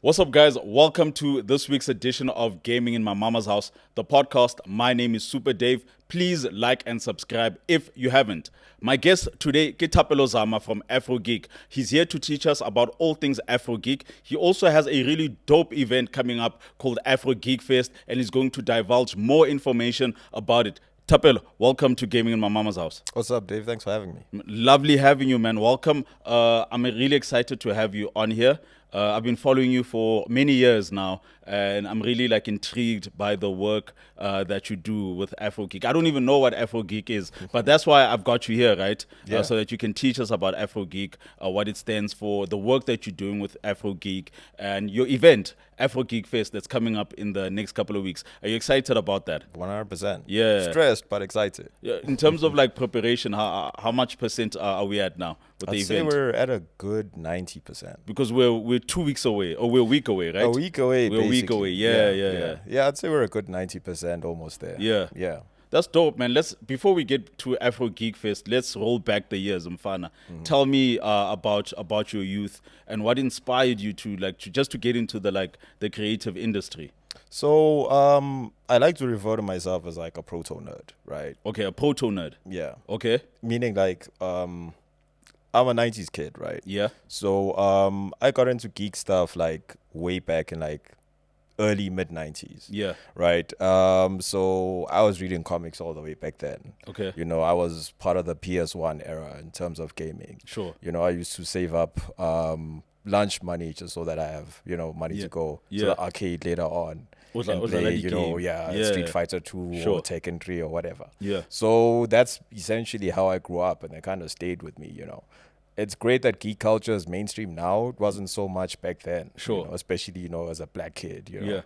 What's up, guys? Welcome to this week's edition of Gaming in My Mama's House, the podcast. My name is Super Dave. Please like and subscribe if you haven't. My guest today is Tapelo Zama from Afro Geek. He's here to teach us about all things Afro Geek. He also has a really dope event coming up called Afro Geek Fest, and he's going to divulge more information about it. Tapelo, welcome to Gaming in My Mama's House. What's up, Dave? Thanks for having me. Lovely having you, man. Welcome. I'm really excited to have you on here. I've been following you for many years now, and I'm really intrigued by the work that you do with Afro Geek. I don't even know what Afro Geek is, but that's why I've got you here, right? Yeah. So that you can teach us about Afro Geek, what it stands for, the work that you're doing with Afro Geek, and your event, Afro Geek Fest, that's coming up in the next couple of weeks. Are you excited about that? 100%. Yeah. Stressed, but excited. Yeah. In terms of preparation, how much percent are we at now with the I'd say event? we're at a good 90%. Because we're 2 weeks away, or we're a week away, right? A week away, We're a week basically. away, yeah. Yeah, I'd say we're a good 90% almost there. Yeah. That's dope, man. Before we get to Afro Geek Fest, let's roll back the years, Mfana. Tell me about your youth and what inspired you to get into the creative industry. So, I like to refer to myself as a proto nerd, right? Okay, a proto nerd. Yeah. Okay. Meaning I'm a 90s kid, right? Yeah. So, I got into geek stuff way back in early mid-90s. Yeah. Right. So I was reading comics all the way back then. Okay. I was part of the PS1 era in terms of gaming. Sure. I used to save up lunch money just so that I have, money to go to the arcade later on. And play, Street Fighter 2 Sure. or Tekken 3 or whatever. Yeah. So that's essentially how I grew up, and it kind of stayed with me, It's great that geek culture is mainstream now. It wasn't so much back then. Sure. Especially, as a black kid, Yeah.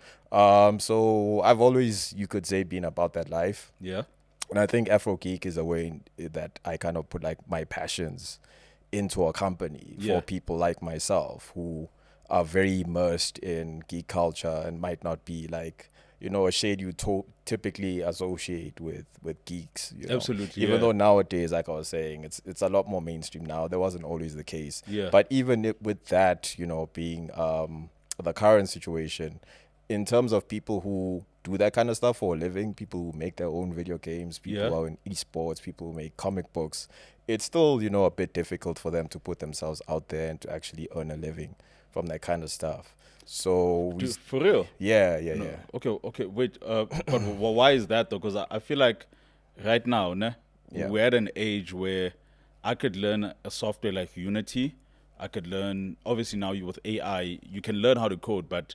So I've always, you could say, been about that life. Yeah. And I think Afro Geek is a way that I kind of put my passions into a company for people like myself who are very immersed in geek culture and might not be a shade you typically associate with geeks. Absolutely. Even though nowadays, like I was saying, it's a lot more mainstream now. That wasn't always the case. Yeah. But even with that, being the current situation, in terms of people who do that kind of stuff for a living, people who make their own video games, people who are in esports, people who make comic books, it's still, a bit difficult for them to put themselves out there and to actually earn a living from that kind of stuff. So Dude, for real? Yeah. Okay. Wait. But why is that though? Because I feel like right now, we're at an age where I could learn a software like Unity. I could learn, obviously now with AI, you can learn how to code, but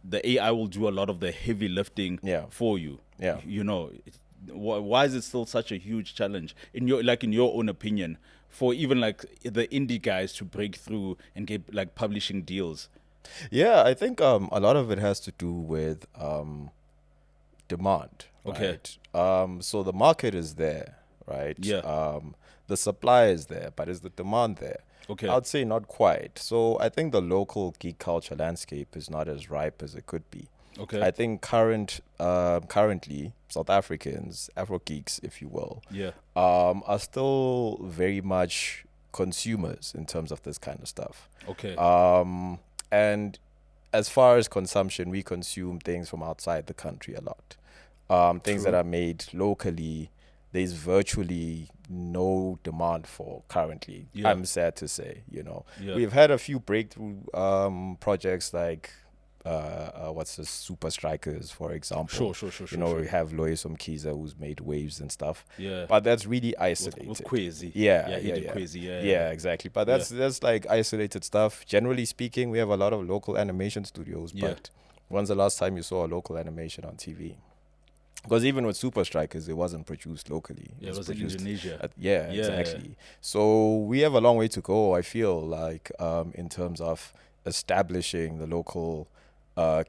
the AI will do a lot of the heavy lifting for you. Yeah. Why is it still such a huge challenge in your own opinion for even the indie guys to break through and get publishing deals? Yeah, I think a lot of it has to do with demand. Okay. Right? So the market is there, right? Yeah. The supply is there, but is the demand there? Okay. I'd say not quite. So I think the local geek culture landscape is not as ripe as it could be. Okay. I think currently South Africans, Afro geeks, if you will, are still very much consumers in terms of this kind of stuff. Okay. And as far as consumption, we consume things from outside the country a lot. Things True. that are made locally, there's virtually no demand for currently. Yeah. I'm sad to say, Yeah. We've had a few breakthrough projects like Super Strikers, for example. Sure. We have Lois Omkiza who's made waves and stuff. Yeah. But that's really isolated. With Kwezi. Yeah, He did Kwezi. Yeah, exactly. But that's isolated stuff. Generally speaking, we have a lot of local animation studios. Yeah. But when's the last time you saw a local animation on TV? Because even with Super Strikers, it wasn't produced locally. It was in produced Indonesia. Exactly. So we have a long way to go, I feel like, in terms of establishing the local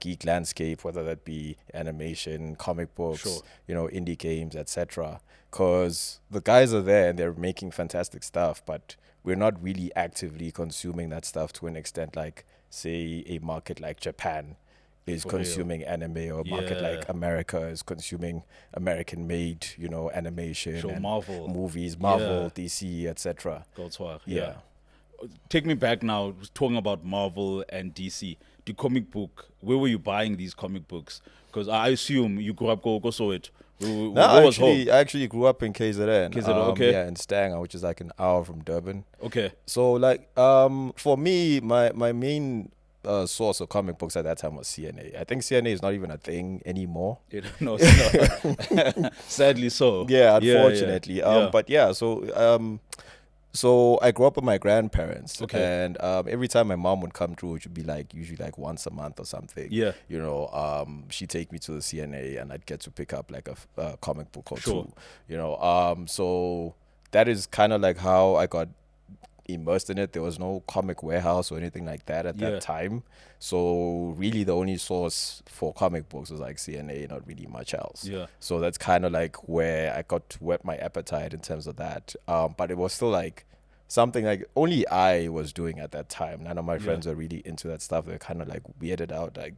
geek landscape, whether that be animation, comic books, Sure. indie games, etc. Because the guys are there and they're making fantastic stuff, but we're not really actively consuming that stuff to an extent like, say, a market like Japan is For real. consuming anime, or a market Yeah. like America is consuming American-made, animation Sure, and Marvel. movies, Marvel, Yeah. DC, etc. Godswag. Yeah. Take me back now, talking about Marvel and DC. The comic book, where were you buying these comic books? Because I assume you grew up go Soweto. No, Where was home? I actually grew up in KZN. KZN, okay. Yeah, in Stanger, which is like an hour from Durban. Okay. So like for me, my main source of comic books at that time was CNA. I think CNA is not even a thing anymore. No, it's not. Sadly so. Yeah, unfortunately. Yeah. But yeah, so I grew up with my grandparents, Okay. and every time my mom would come through, which would be like usually like once a month or something. Yeah. She'd take me to the CNA, and I'd get to pick up like a comic book or Sure. two. So that is kind of like how I got immersed in it. There was no comic warehouse or anything like that at Yeah. that time. So really the only source for comic books was like CNA, not really much else. Yeah. So that's kind of like where I got to whet my appetite in terms of that. But it was still like something like only I was doing at that time. None of my friends were really into that stuff. They're kind of like weirded out, like,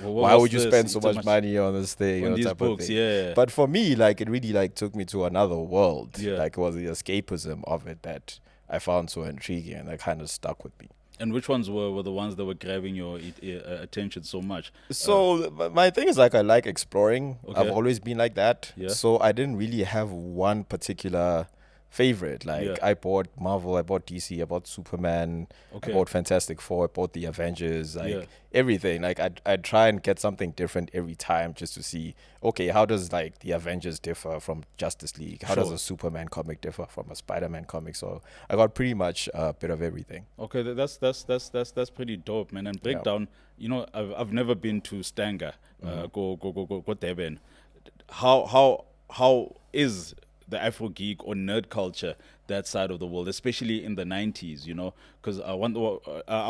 why would you spend so much money on this thing? On these type books, of thing. yeah. But for me, like, it really like took me to another world. Yeah. Like, it was the escapism of it that I found so intriguing, and that kind of stuck with me. And which ones were the ones that were grabbing your attention so much? So my thing is like I like exploring. Okay. I've always been like that. Yeah. So I didn't really have one particular favorite. Like I bought Marvel, I bought DC, I bought Superman, Okay. I bought Fantastic Four, I bought the Avengers, like Yeah. everything. Like I'd try and get something different every time just to see, okay, how does like the Avengers differ from Justice League? How does Sure. a Superman comic differ from a Spider-Man comic? So I got pretty much a bit of everything. Okay, that's pretty dope, man. And breakdown, I've never been to Stanger, go Durban. How is the Afro geek or nerd culture that side of the world, especially in the 90s? Because I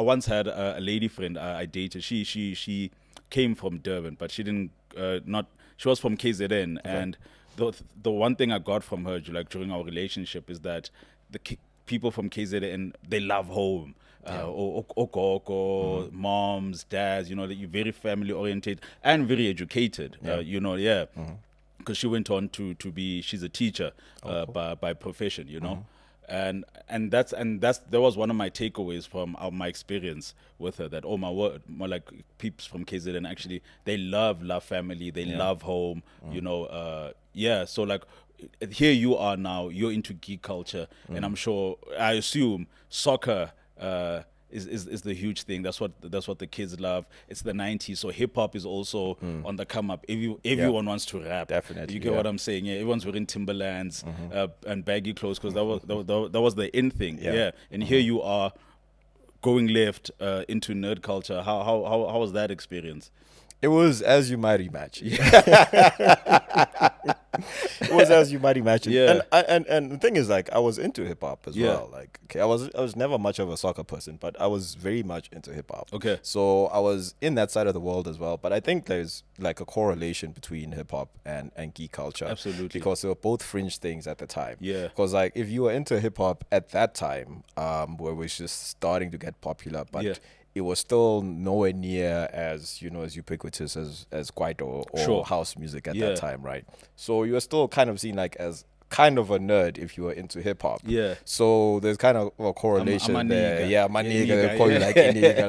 once had a lady friend I dated. She came from Durban, but she didn't she was from KZN, and the one thing I got from her like during our relationship is that people from KZN, they love home. Moms, dads, that you're very family oriented and very educated. Because she went on to be, she's a teacher by profession, and that was one of my takeaways from my experience with her. That my word, more like peeps from KZN actually, they love family, they love home, So like, here you are now, you're into geek culture, and I assume soccer is the huge thing. That's what the kids love. It's the 90s, so hip hop is also on the come up. Everyone wants to rap. Definitely, You get what I'm saying? Yeah, everyone's wearing Timberlands and baggy clothes because that was the in thing. Yeah. And here you are going left into nerd culture. How was that experience? It was as you might imagine. It was as you might imagine. Yeah. And the thing is, like, I was into hip hop as Yeah. well. Like, okay, I was never much of a soccer person, but I was very much into hip hop. Okay. So I was in that side of the world as well. But I think there's like a correlation between hip hop and geek culture. Absolutely. Because they were both fringe things at the time. Yeah. Because like if you were into hip hop at that time, where it was just starting to get popular, but it was still nowhere near as as ubiquitous as Kwaito or house music at that time, right? So you were still kind of seen like as kind of a nerd if you were into hip hop. Yeah. So there's kind of a correlation I'm a there. nigga. Yeah, my Yeah, nigga. nigga, They call you like a nigga,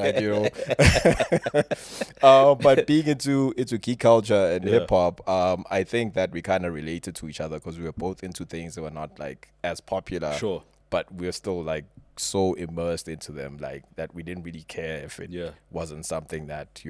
like but being into geek culture and hip hop, I think that we kind of related to each other because we were both into things that were not like as popular. Sure. But we were still like so immersed into them, like that we didn't really care if it wasn't something that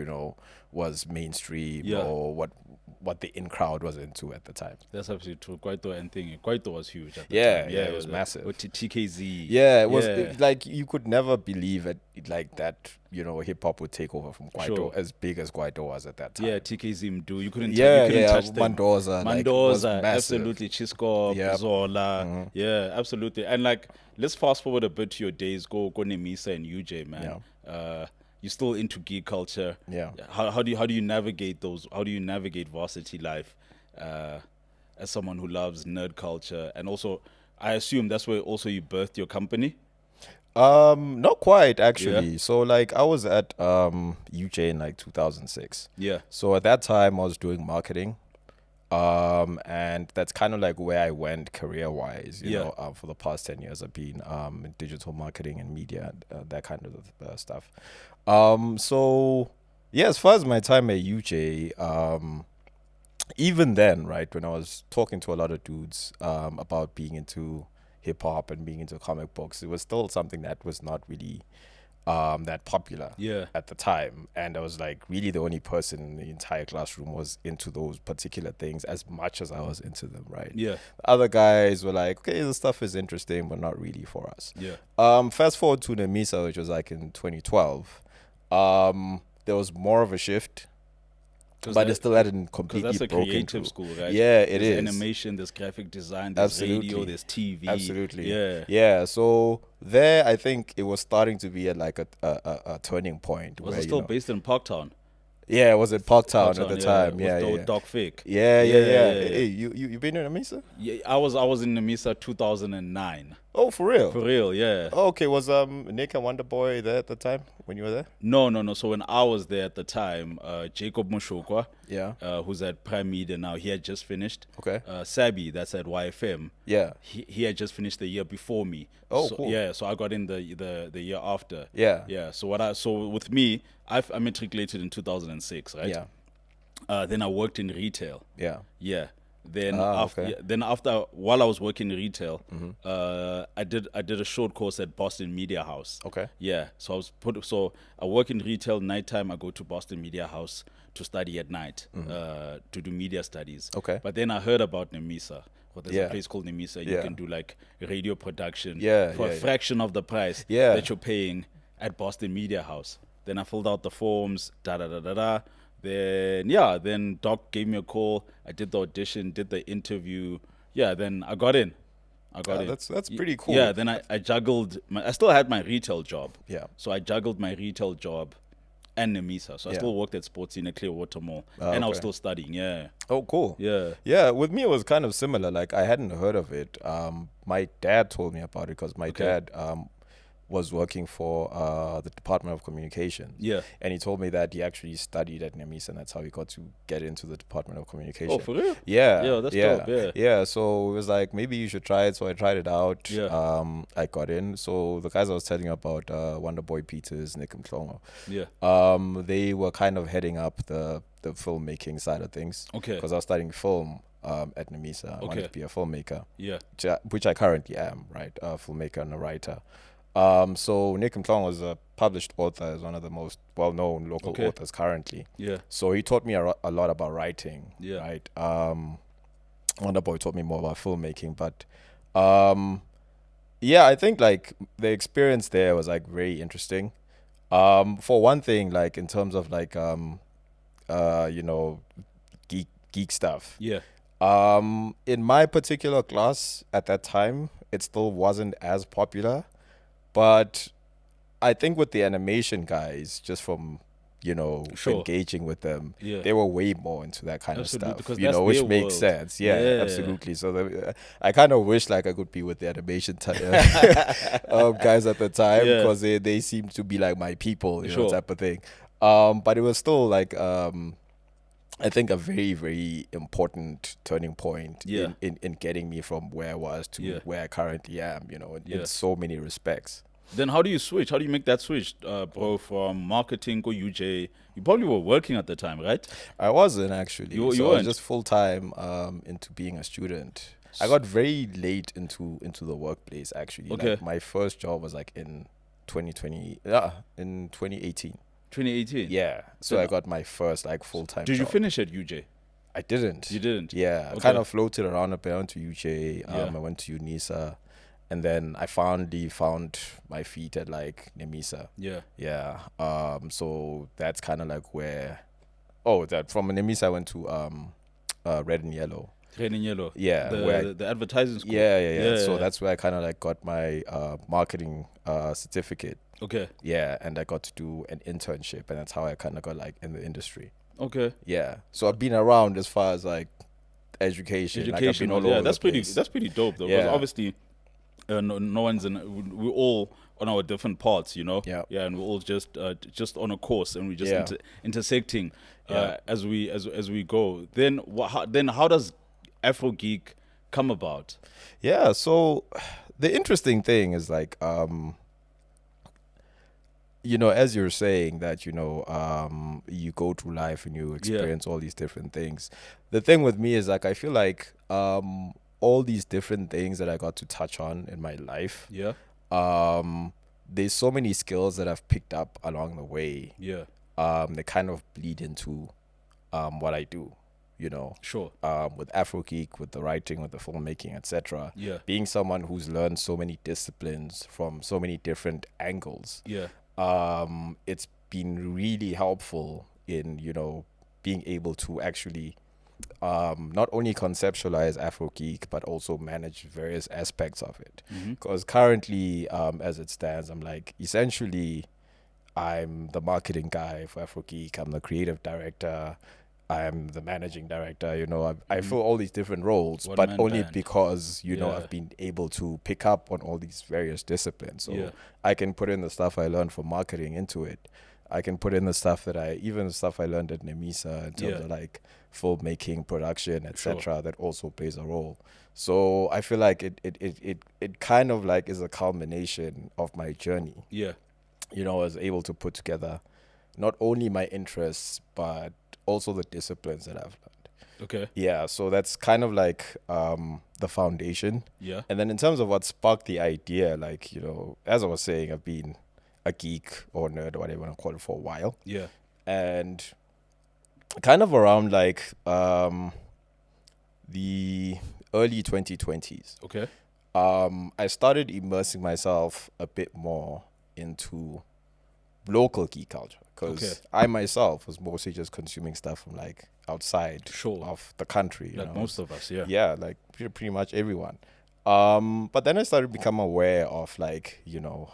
was mainstream or what the in crowd was into at the time. That's absolutely true. Kwaito was huge at the Yeah, time. yeah, it was massive. With TKZ. Yeah, it was like you could never believe it like that. Hip hop would take over from Kwaito as big as Kwaito was at that time. Yeah, TKZ Mdu. You couldn't touch them. Mandoza, like, was massive. Absolutely. Chisco, Zola. Yeah, absolutely. And like, let's fast forward a bit to your days. Go Nemisa and UJ, man. you're still into geek culture. Yeah. How do you navigate those? How do you navigate varsity life as someone who loves nerd culture? And also, I assume that's where also you birthed your company. Not quite Yeah. actually. So like I was at UJ in like 2006. Yeah. So at that time I was doing marketing. And that's kind of like where I went career-wise, you Yeah. know, for the past 10 years I've been in digital marketing and media, that kind of stuff. So yeah, as far as my time at UJ, even then, right, when I was talking to a lot of dudes about being into hip hop and being into comic books, it was still something that was not really that popular Yeah. at the time. And I was like really the only person in the entire classroom was into those particular things as much as I was into them, right? Yeah. The other guys were like, okay, this stuff is interesting, but not really for us. Yeah. Fast forward to Nemisa, which was like in 2012. There was more of a shift, but it still hadn't Because completely that's a broken creative through. school, right? Yeah, it There's is. animation, there's graphic design, there's radio, Absolutely. there's TV. Absolutely. Yeah. Yeah. So there, I think it was starting to be at like a turning point. Was where, it still you know, based in Parktown? yeah, it was at Parktown at the Yeah, time. with Yeah. Doc Fake. Yeah. Yeah. Hey, you been in Amisa? Yeah, I was in Namisa 2009. Oh, for real? For real, yeah. Oh, okay. Was Nick and Wonder Boy there at the time when you were there? No. So when I was there at the time, Jacob Mushokwa, Yeah. who's at Prime Media now, he had just finished. Okay. Sabi, that's at YFM. Yeah. He had just finished the year before me. Oh, so, cool. Yeah, so I got in the year after. Yeah. Yeah. So with me, I matriculated in 2006, right? Yeah. Then I worked in retail. Yeah. Yeah. Then okay. after while I was working in retail, I did a short course at Boston Media House. Okay. Yeah. So I work in retail nighttime. I go to Boston Media House to study at night, to do media studies. Okay. But then I heard about Nemisa. Well, there's Yeah. a place called Nemisa. You Yeah. can do like radio production Yeah, for a yeah. fraction of the price Yeah. that you're paying at Boston Media House. Then I filled out the forms, Then Doc gave me a call. I did the audition, did the interview. Yeah, then I got in. That's pretty cool. Yeah, then I juggled. I still had my retail job. Yeah. So I juggled my retail job and Nemisa. So I Yeah. still worked at Sports in a Clearwater Mall. And I was okay. still studying. Yeah. Oh, cool. Yeah. Yeah, with me it was kind of similar. Like I hadn't heard of it. My dad told me about it because my dad was working for the Department of Communication. Yeah. And he told me that he actually studied at Nemis, and that's how he got to get into the Department of Communication. Oh, for real? Yeah. Yeah, that's dope, yeah. Yeah, so it was like, maybe you should try it. So I tried it out. Yeah. I got in. So the guys I was telling you about, Wonder Boy Peters, Nick and Mhlongo, Yeah. they were kind of heading up the filmmaking side of things. Okay. Because I was studying film at Nemisa. I wanted to be a filmmaker. Yeah. Which I currently am, right? A filmmaker and a writer. So Nick Mhlongo was a published author, is one of the most well-known local authors currently. Yeah. So he taught me a lot about writing. Yeah. Right. Wonder Boy taught me more about filmmaking, but yeah, I think like the experience there was like very interesting. For one thing, like in terms of like you know, geek stuff. Yeah. In my particular class at that time, it still wasn't as popular. But I think with the animation guys, just from, you know, engaging with them, they were way more into that kind of stuff, because you know, which their makes world. sense. Yeah, absolutely. So I kind of wish like I could be with the animation guys at the time, because they seem to be like my people, you know, type of thing. But it was still like, I think a very, very important turning point in getting me from where I was to where I currently am, you know, in so many respects. Then how do you switch? How do you make that switch, bro, from marketing to UJ? You probably were working at the time, right? I wasn't actually. You I was weren't? just full-time into being a student. I got very late into the workplace actually. Okay. Like my first job was like in 2018. 2018? Yeah. So I got my first like full-time Did you job. finish at UJ? I didn't. You didn't? Yeah. I kind of floated around a bit. I went to UJ. I went to UNISA. And then I finally found my feet at like Nemisa. Yeah. Yeah. So that's kind of like where... from Nemisa I went to Red and Yellow. Training Yellow. Yeah, The advertising school. Yeah. So that's where I kind of like got my marketing certificate. Okay. Yeah, and I got to do an internship, and that's how I kind of got like in the industry. Okay. Yeah, so I've been around as far as like education. Like I've been all over that's the place. that's pretty dope though, because Yeah. obviously no one's in. We're all on our different parts, you know. Yeah. Yeah, and we're all just on a course, and we're just Yeah. intersecting Yeah. as we go. Then how does Afro Geek come about? Yeah, so the interesting thing is like you know, as you're saying that, you know, you go through life and you experience all these different things. The thing with me is like I feel like all these different things that I got to touch on in my life. Yeah. There's so many skills that I've picked up along the way. Yeah. They kind of bleed into what I do, you know. Sure. With Afro Geek, with the writing, with the filmmaking, etc. Yeah. Being someone who's learned so many disciplines from so many different angles. Yeah. It's been really helpful in, you know, being able to actually not only conceptualize Afro Geek, but also manage various aspects of it. Because currently, as it stands, I'm like, essentially, I'm the marketing guy for Afro Geek. I'm the creative director. I'm the managing director. You know, I fill all these different roles, but only because, you know, I've been able to pick up on all these various disciplines. So I can put in the stuff I learned from marketing into it. I can put in the stuff that I learned at Nemisa in terms of like filmmaking, production, etc. That also plays a role. So I feel like it kind of like is a culmination of my journey. Yeah. You know, I was able to put together not only my interests, but also the disciplines that I've learned. Okay. Yeah, so that's kind of like the foundation. Yeah. And then in terms of what sparked the idea, like, you know, as I was saying, I've been a geek or nerd or whatever you want to call it for a while. Yeah. And kind of around like the early 2020s. Okay. I started immersing myself a bit more into local geek culture, because I myself was mostly just consuming stuff from like outside of the country, like most of us. Yeah, like pretty much everyone. But then I started to become aware of like, you know,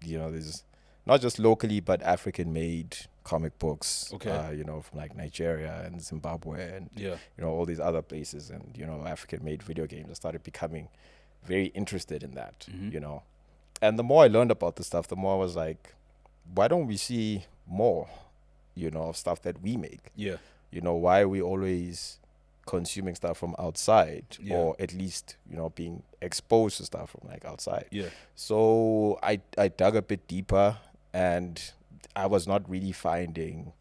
there's not just locally but African made comic books, you know, from like Nigeria and Zimbabwe and you know, all these other places, and, you know, African made video games. I started becoming very interested in that, you know. And the more I learned about the stuff, the more I was like, why don't we see more, you know, of stuff that we make? Yeah. You know, why are we always consuming stuff from outside, or at least, you know, being exposed to stuff from like outside? Yeah. So I dug a bit deeper, and I was not really finding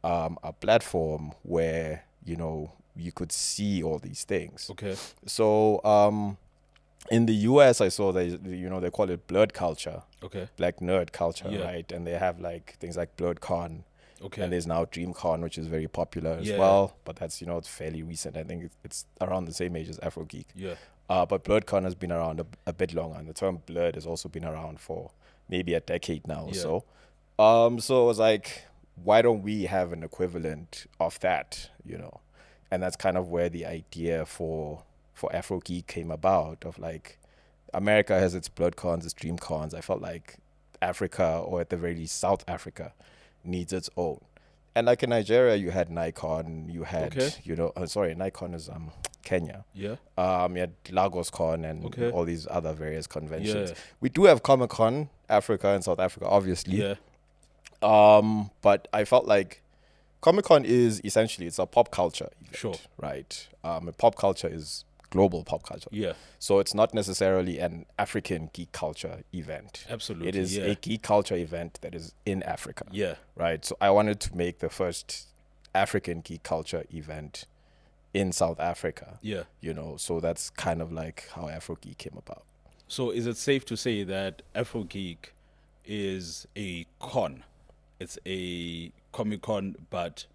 a platform where, you know, you could see all these things. Okay. So in the US, I saw you know, they call it blurred culture. Okay. Black nerd culture, right? And they have like things like BlurredCon. Okay. And there's now DreamCon, which is very popular as well. But that's, you know, it's fairly recent. I think it's around the same age as Afro Geek. Yeah. But BlurredCon has been around a bit longer, and the term blurred has also been around for maybe a decade now or so. So I was like, why don't we have an equivalent of that, you know? And that's kind of where the idea for Afro Geek came about, of like, America has its BlurredCons, its DreamCons. I felt like Africa, or at the very least South Africa, needs its own. And like in Nigeria, you had Nikon, you had, you know, Nikon is Kenya. Yeah. You had Lagos Con and all these other various conventions. Yeah. We do have Comic Con, Africa and South Africa, obviously. Yeah. But I felt like Comic Con is essentially, it's a pop culture event, right? Pop culture is global pop culture. Yeah. So it's not necessarily an African geek culture event. Absolutely. It is a geek culture event that is in Africa. Yeah. Right. So I wanted to make the first African geek culture event in South Africa. Yeah. You know, so that's kind of like how Afro Geek came about. So is it safe to say that Afro Geek is a con? It's a Comic Con, but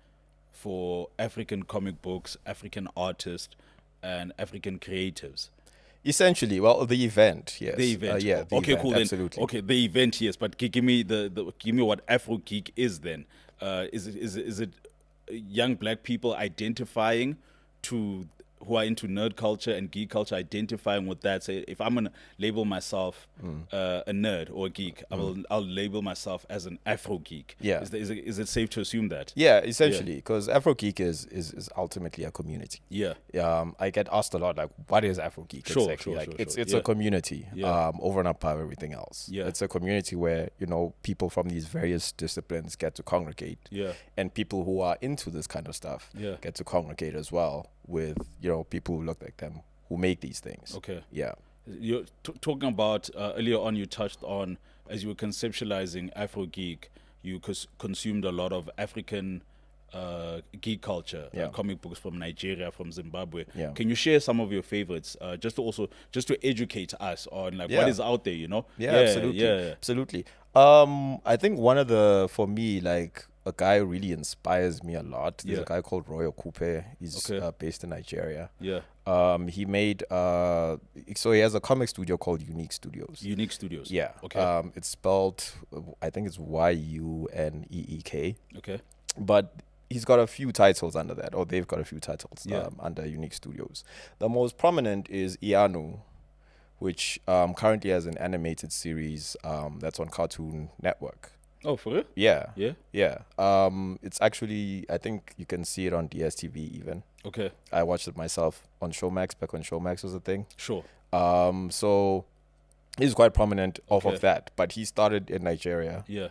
for African comic books, African artists, and African creatives. Essentially, well, the event, yes. The event. The okay, event, cool. Absolutely. Then, okay, the event, yes. But give me give me what Afro Geek is then. Is it young black people identifying who are into nerd culture and geek culture identifying with that. Say, if I'm gonna label myself a nerd or a geek, I'll label myself as an Afro geek. Yeah. Is it safe to assume that? Yeah, essentially, because Afro Geek is ultimately a community. Yeah. I get asked a lot, like, what is Afro Geek exactly? It's a community over and above everything else. Yeah. It's a community where, people from these various disciplines get to congregate. Yeah. And people who are into this kind of stuff get to congregate as well with, people who look like them, who make these things. Okay. Yeah. You're talking about earlier on, you touched on, as you were conceptualizing Afro Geek, you consumed a lot of African geek culture, comic books from Nigeria, from Zimbabwe. Yeah. Can you share some of your favorites, just to educate us on what is out there, Absolutely. I think for me, like, a guy who really inspires me a lot. There's a guy called Roy Okupe. He's based in Nigeria. Yeah. He made so he has a comic studio called Unique Studios. Unique Studios. Yeah. Okay. It's spelled, I think it's YUNEEK. Okay. But he's got a few titles under that, or they've got a few titles Yeah. under Unique Studios. The most prominent is Ianu, which currently has an animated series that's on Cartoon Network. Oh, for real? Yeah. Yeah. Yeah. It's actually, I think you can see it on DSTV even. Okay. I watched it myself on Showmax back when Showmax was a thing. Sure. So he's quite prominent off Okay. of that, but he started in Nigeria. Yeah.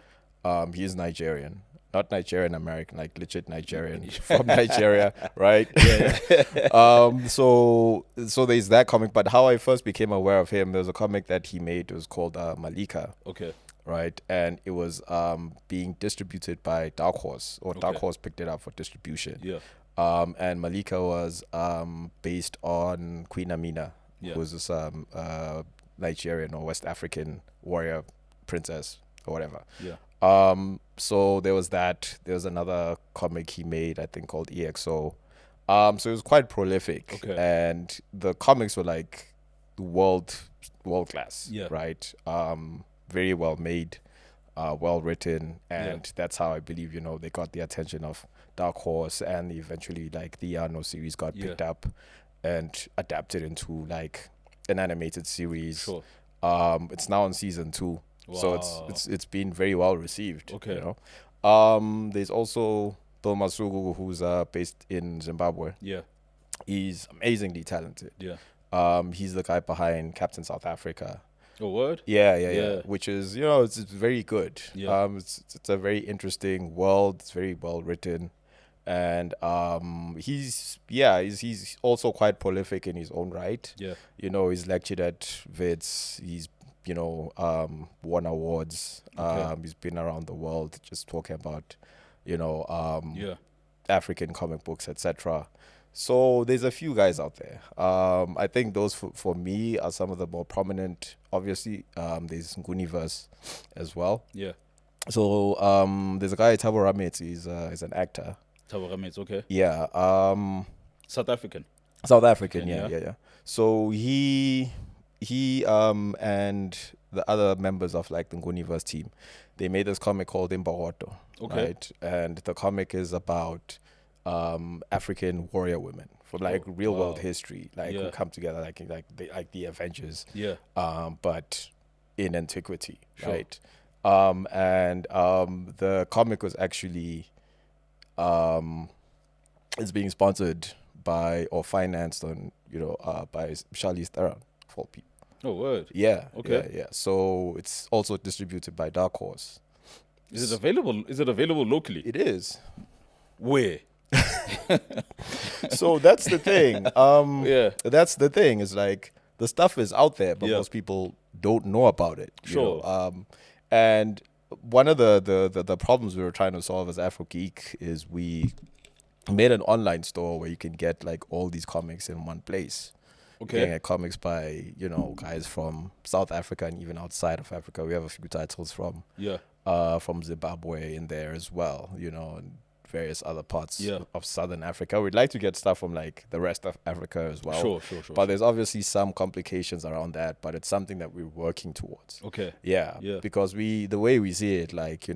He is Nigerian, not Nigerian American, like legit Nigerian from Nigeria, right? Yeah. So there's that comic, but how I first became aware of him, there was a comic that he made. It was called Malika. Okay. Right, and it was being distributed by Dark Horse, or Dark Okay. Horse picked it up for distribution. Yeah. And Malika was based on Queen Amina, Yeah. who was this Nigerian or West African warrior princess or whatever. Yeah. So there was that. There was another comic he made, I think, called EXO. So it was quite prolific, Okay. and the comics were like world class. Yeah. Right. Very well made, well written, and that's how I believe they got the attention of Dark Horse, and eventually like the Yano series got picked up and adapted into like an animated series. Sure. It's now on season 2. Wow. So it's been very well received. Okay. There's also Bill Masugu, who's based in Zimbabwe. Yeah. He's amazingly talented. Yeah. He's the guy behind Captain South Africa. Oh, word? Yeah. Which is, it's very good. Yeah. It's a very interesting world. It's very well written, and he's also quite prolific in his own right. Yeah. He's lectured at Wits. He's won awards. Okay. He's been around the world just talking about Yeah. African comic books, etc. So there's a few guys out there. I think those for me are some of the more prominent. Obviously, there's Nguniverse as well. Yeah. So there's a guy, Thabo Ramets. He's an actor. Thabo Ramets, okay. Yeah. South African. South African. Okay, Yeah. So he and the other members of like the Nguniverse team, they made this comic called Imbogoto. Okay. Right, and the comic is about African warrior women from like real world history, like who come together like the Avengers. Yeah. But in antiquity, Sure. right? And the comic was actually it's being sponsored by or financed on by Charlize Theron for people. Oh, word. Yeah. Okay. Yeah. So it's also distributed by Dark Horse. Is it available? Is it available locally? It is. Where? So that's the thing. Yeah. That's the thing. Is like the stuff is out there, but Yeah. most people don't know about it. you Sure. know. And one of the problems we were trying to solve as Afro Geek is we made an online store where you can get like all these comics in one place. You can Okay. get comics by guys from South Africa and even outside of Africa. We have a few titles from Yeah. Zimbabwe in there as well, and various other parts Yeah. of Southern Africa. We'd like to get stuff from like the rest of Africa as well. Sure. But there's obviously some complications around that, but it's something that we're working towards. Okay. Yeah. Yeah. Because the way we see it, like,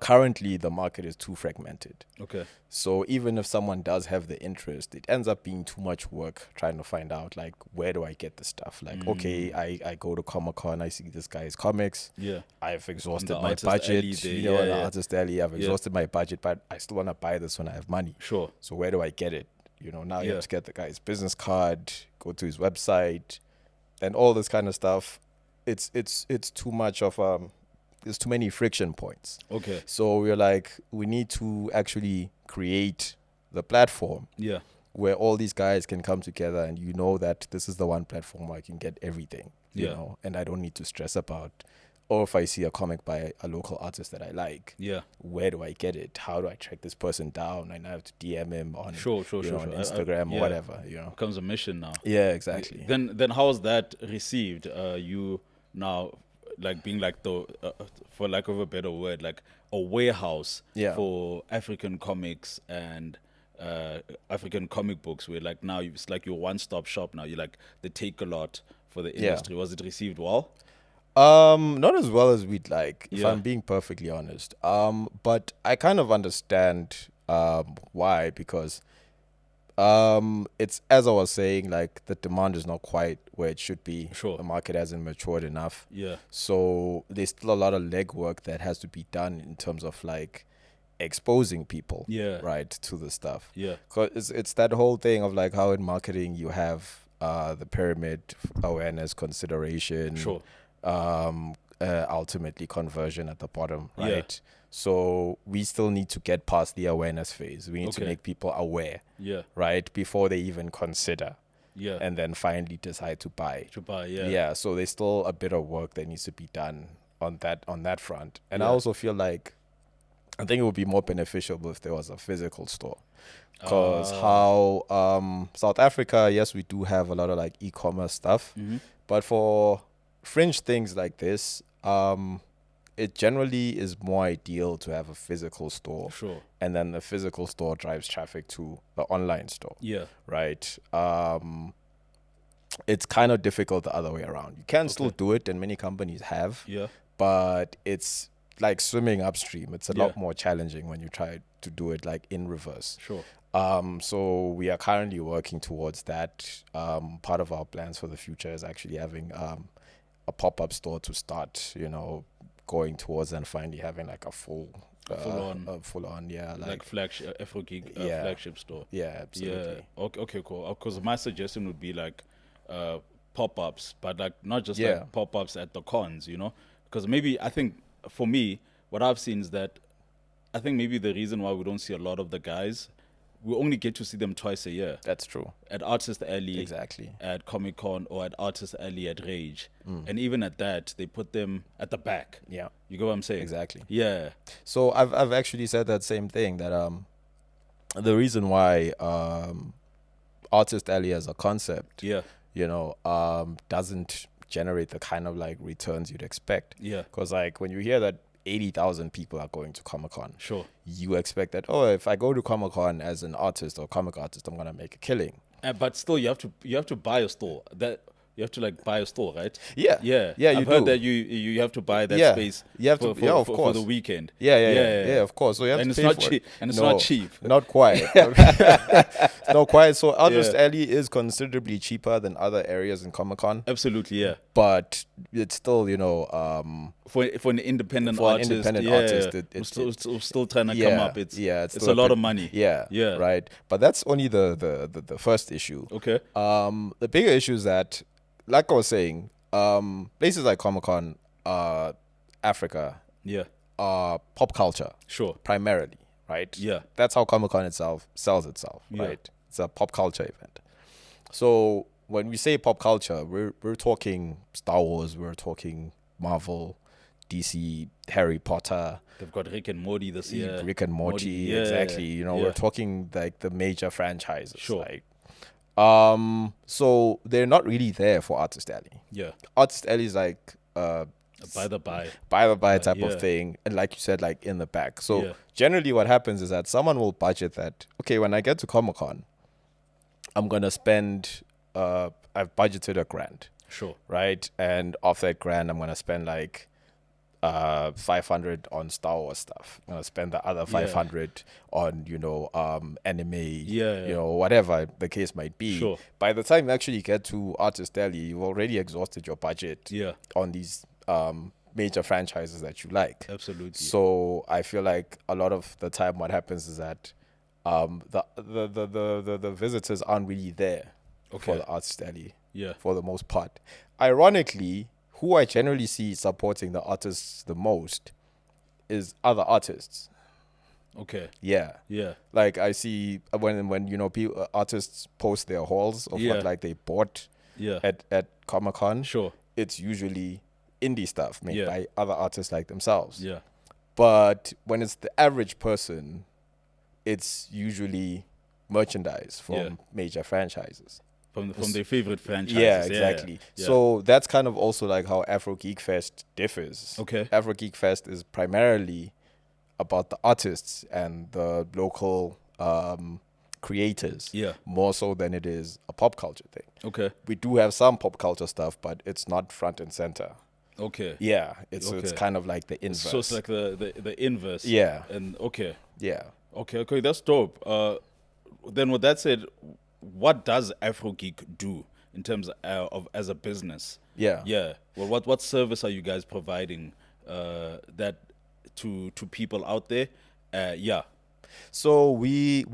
currently the market is too fragmented. Okay. So even if someone does have the interest, it ends up being too much work trying to find out, like, where do I get the stuff? Like, okay, I go to Comic-Con, I see this guy's comics. Yeah. I've exhausted the my artist budget. alley there, You know, yeah, the yeah. artist alley, I've exhausted my budget, but I still want to buy this when I have money. Sure. So where do I get it? You know, now you Yeah. have to get the guy's business card, go to his website, and all this kind of stuff. It's too much of there's too many friction points. Okay. So we're like, we need to actually create the platform Yeah. where all these guys can come together, and you know that this is the one platform where I can get everything, you Yeah. know, and I don't need to stress about, or if I see a comic by a local artist that I like, Yeah. where do I get it? How do I track this person down? And I have to DM him on, Sure. you know, on Instagram or yeah. whatever, you know. Becomes a mission now. Yeah, exactly. Then how is that received? You now like being like the for lack of a better word, like a warehouse Yeah. for African comics and African comic books, where like now it's like your one-stop shop now. You're like the Take-A-Lot for the Yeah. industry. Was it received well? Not as well as we'd like, if Yeah. I'm being perfectly honest. But I kind of understand why, because it's, as I was saying, like, the demand is not quite where it should be. Sure. The market hasn't matured enough. Yeah. So there's still a lot of legwork that has to be done in terms of, like, exposing people, Yeah. right, to the stuff. Yeah. Because it's that whole thing of, like, how in marketing you have the pyramid, awareness, consideration, Sure. ultimately conversion at the bottom, Yeah. right? So we still need to get past the awareness phase. We need to Okay. make people aware, Yeah. right, before they even consider, Yeah. and then finally decide to buy. to buy. Yeah. Yeah, so there's still a bit of work that needs to be done on that front. And I Yeah. also feel like, I think it would be more beneficial if there was a physical store. Because how South Africa, yes, we do have a lot of, like, e-commerce stuff, Mm-hmm. but for fringe things like this, it generally is more ideal to have a physical store, Sure. and then the physical store drives traffic to the online store, Yeah. right? It's kind of difficult the other way around. You can still do it, and many companies have, Yeah. but it's like swimming upstream. It's a Yeah. lot more challenging when you try to do it, like, in reverse. Sure. So we are currently working towards that. Part of our plans for the future is actually having a pop-up store to start, you know, going towards, and finally having, like, a full on, yeah, Like flagship Afro Geek Yeah. flagship store. yeah, absolutely. Yeah. Okay, cool. Because my suggestion would be like pop-ups, but like not just Yeah. like pop-ups at the cons, you know? Because maybe I think for me, what I've seen is that I think maybe the reason why we don't see a lot of the guys, we only get to see them twice a year That's true. at Artist Alley, Exactly. at Comic Con, or at Artist Alley at Rage. Mm. And even at that, they put them at the back. Yeah, You get what I'm saying? exactly. Yeah. So I've actually said that same thing, that the reason why Artist Alley as a concept, Yeah. you know, doesn't generate the kind of, like, returns you'd expect. Yeah. Because, like, when you hear that 80,000 people are going to Comic-Con, Sure. you expect that, oh, if I go to Comic-Con as an artist or comic artist, I'm gonna make a killing. But still, you have to buy a store. That you have to like buy a store, right? Yeah, Yeah. yeah. You I've heard do. that you have to buy that Yeah. space. You have for, to- yeah, of for course. the weekend. Yeah, of course. So you have And to it's pay not for cheap. it. And it's No, not cheap. Not quite. It's not quite. So Artist Yeah. Alley is considerably cheaper than other areas in Comic-Con, Absolutely, yeah. but it's still, you know, For an independent For an artist, independent yeah, artist, we're still trying to yeah, come up. It's it's it's still a lot bit- of money. Yeah, Yeah. right. But that's only the first issue. Okay. The bigger issue is that, like I was saying, places like Comic-Con, Africa, Yeah. are pop culture Sure. primarily, right? Yeah. That's how Comic-Con itself sells itself, Yeah. right? It's a pop culture event. So when we say pop culture, we're talking Star Wars, we're talking Marvel, DC, Harry Potter, They've got Rick and Morty this year. Rick and Morty, Yeah. exactly. You know, Yeah. we're talking like the major franchises. Sure. Like, so they're not really there for Artist Alley. Yeah. Artist Alley is like By the by. buy type yeah. of thing, and like you said, like in the back. So Yeah. generally what happens is that someone will budget that, okay, when I get to Comic-Con, I'm gonna spend I've budgeted $1,000, Sure. right? And off that grand I'm gonna spend like 500 on Star Wars stuff, spend the other 500 on, anime, whatever the case might be. Sure. By the time you actually get to Artist Deli, you've already exhausted your budget on these major franchises that you like. Absolutely. So I feel like a lot of the time what happens is that the visitors aren't really there for the Artist Deli for the most part. Ironically, who I generally see supporting the artists the most is other artists. Okay. Yeah. Yeah. Like I see when people artists post their hauls of what like they bought at Comic-Con. Sure. It's usually indie stuff made by other artists like themselves. Yeah. But when it's the average person, it's usually merchandise from major franchises. From their favorite franchises. Yeah, exactly. Yeah. So that's kind of also like how Afro Geek Fest differs. Okay. Afro Geek Fest is primarily about the artists and the local creators. Yeah. More so than it is a pop culture thing. Okay. We do have some pop culture stuff, but it's not front and center. Okay. Yeah. It's kind of like the inverse. So it's like the inverse. Yeah. And okay. Yeah. Okay, that's dope. Then with that said, what does Afro Geek do in terms of as a business? Yeah. Yeah. Well, what service are you guys providing that to people out there? So we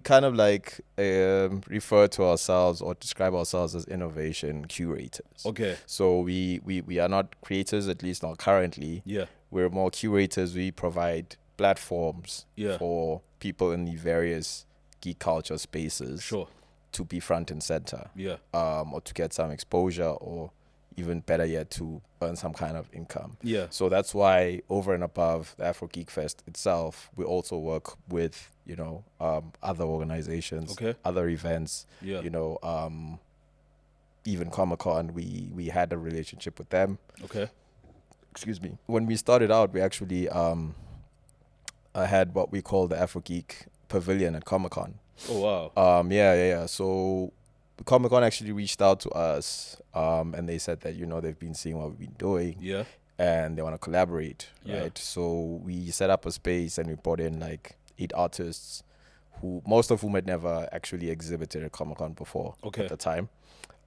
kind of like refer to ourselves or describe ourselves as innovation curators. Okay. So we are not creators, at least not currently. Yeah. We're more curators. We provide platforms for people in the various geek culture spaces. Sure. To be front and center. Yeah. Or to get some exposure, or even better yet, to earn some kind of income. Yeah. So that's why over and above the Afro Geek Fest itself, we also work with, other organizations, other events, even Comic-Con, we had a relationship with them. Okay. Excuse me. When we started out, we actually had what we call the Afro Geek Pavilion at Comic-Con. Oh, wow. Yeah. So Comic-Con actually reached out to us, and they said that, they've been seeing what we've been doing. Yeah. And they want to collaborate, right? So we set up a space and we brought in like 8 artists, most of whom had never actually exhibited at Comic-Con before at the time.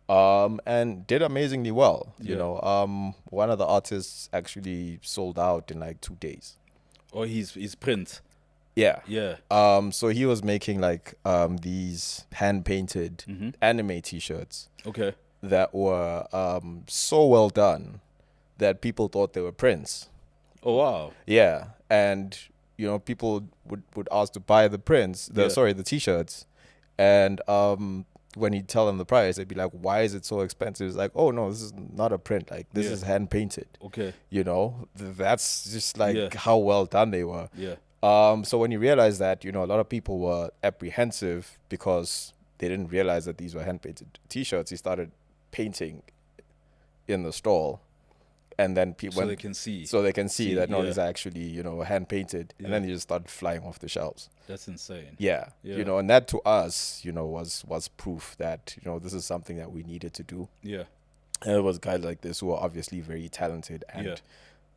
And did amazingly well. One of the artists actually sold out in like 2 days. Oh, he's Prince. Yeah. Yeah. So he was making like these hand-painted anime T-shirts. Okay. That were so well done that people thought they were prints. Oh, wow. Yeah. And, people would ask to buy the prints, the T-shirts. And when you tell them the price, they'd be like, why is it so expensive? It's like, oh, no, this is not a print. Like, this is hand-painted. Okay. That's just like how well done they were. Yeah. So when you realize that, a lot of people were apprehensive because they didn't realize that these were hand-painted T-shirts, he started painting in the stall. And then people, so they can see that these are actually, hand-painted. And then they just started flying off the shelves. That's insane. Yeah. And that to us, was proof that, this is something that we needed to do. Yeah. And it was guys like this who are obviously very talented and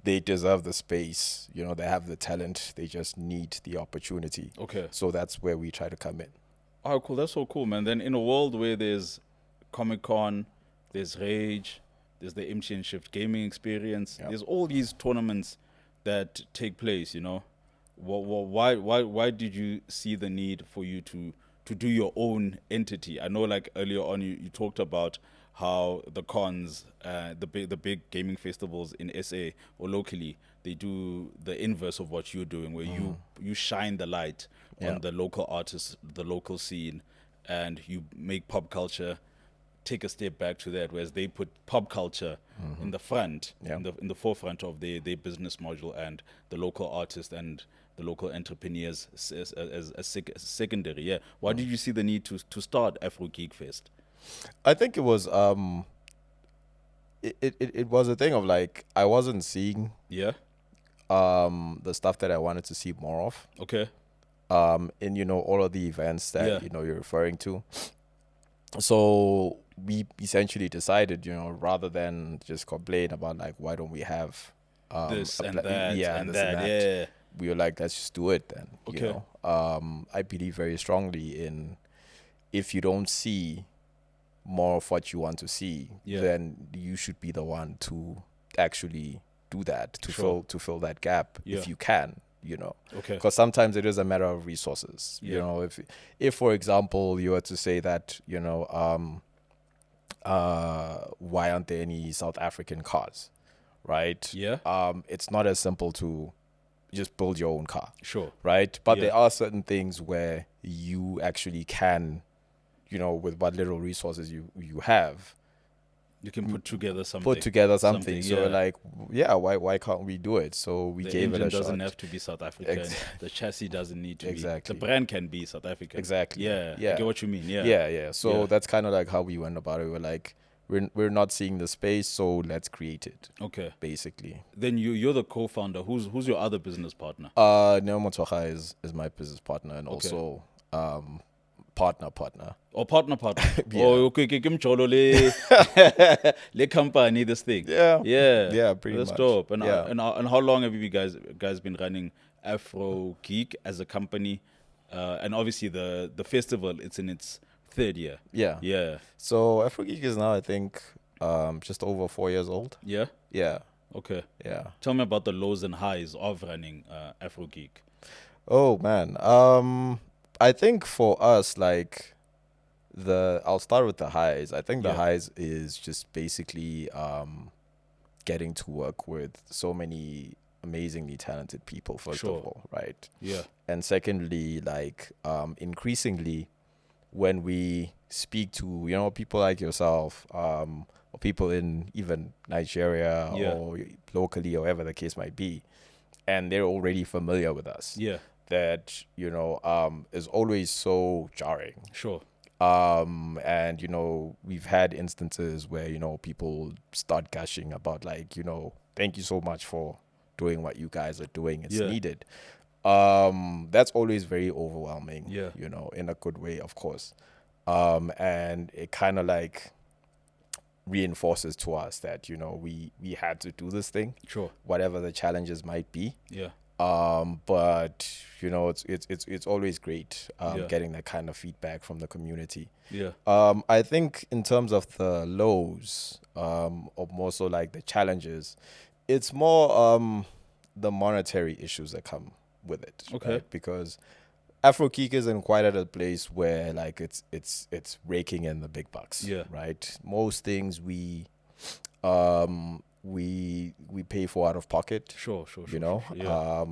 they deserve the space. They have the talent. They just need the opportunity. Okay. So that's where we try to come in. Oh, cool. That's so cool, man. Then in a world where there's Comic-Con, there's Rage, there's the MC and Shift gaming experience, there's all these tournaments that take place, Why did you see the need for you to do your own entity? I know like earlier on you talked about how the cons, the big gaming festivals in SA or locally, they do the inverse of what you're doing, where you shine the light on the local artists, the local scene, and you make pop culture take a step back to that, whereas they put pop culture in the front, in the forefront of their business module, and the local artists and the local entrepreneurs as secondary. Yeah. Why did you see the need to start Afro Geek Fest? I think it was it was a thing of like I wasn't seeing the stuff that I wanted to see more of. Okay. In all of the events that you're referring to. So we essentially decided, rather than just complain about like why don't we have this and apply- that yeah, and this and that. that. Yeah. We were like, let's just do it then. You Okay. know, I believe very strongly in if you don't see more of what you want to see, Yeah. then you should be the one to actually do that to Sure. fill that gap Yeah. if you can. You know, Okay. because sometimes it is a matter of resources. Yeah. You know, if for example you were to say that, you know, why aren't there any South African cars, right? Yeah. It's not as simple to just build your own car, Sure. right? But Yeah. there are certain things where you actually can, you know, with what little resources you have, You can put together something. put together something. So yeah. like, yeah, why can't we do it? So we The gave it engine a shot. doesn't have to be South African. The chassis doesn't need to Exactly. be. The brand can be South African. Exactly. Yeah. Yeah. I get what you mean. Yeah. Yeah. So Yeah. that's kind of like how we went about it. We're like, we're not seeing the space, so let's create it. Okay. Basically. Then you're the co-founder. Who's your other business partner? Neo Motoha is my business partner and also partner. Or partner. Yeah. Oh, okay, Kim Cholo le company this thing. Yeah. Yeah. Yeah, pretty That's much. dope. And Yeah. and how long have you guys been running Afro Geek as a company? And obviously the festival, it's in its third year. Yeah. Yeah. So Afro Geek is now, I think, just over 4 years old. Yeah. Yeah. Okay. Yeah. Tell me about the lows and highs of running Afro Geek. Oh man. I think for us, like I'll start with the highs. I think the Yeah. highs is just basically getting to work with so many amazingly talented people, first Sure. of all, right? Yeah. And secondly, like increasingly when we speak to, you know, people like yourself, or people in even Nigeria Yeah. or locally, or whatever the case might be, and they're already familiar with us, Yeah. that, you know, is always so jarring. Sure. And, you know, we've had instances where, you know, people start gushing about like, you know, thank you so much for doing what you guys are doing. It's Yeah. needed. That's always very overwhelming, Yeah. you know, in a good way, of course. And it kind of like reinforces to us that, you know, we had to do this thing, Sure. whatever the challenges might be. Yeah. But you know, it's always great Yeah. getting that kind of feedback from the community. Yeah. I think in terms of the lows, or more so like the challenges, it's more the monetary issues that come with it. Okay. Right? Because Afro Geek isn't quite at a place where like it's raking in the big bucks. Yeah. Right. Most things we pay for out of pocket. Sure. You know. Yeah.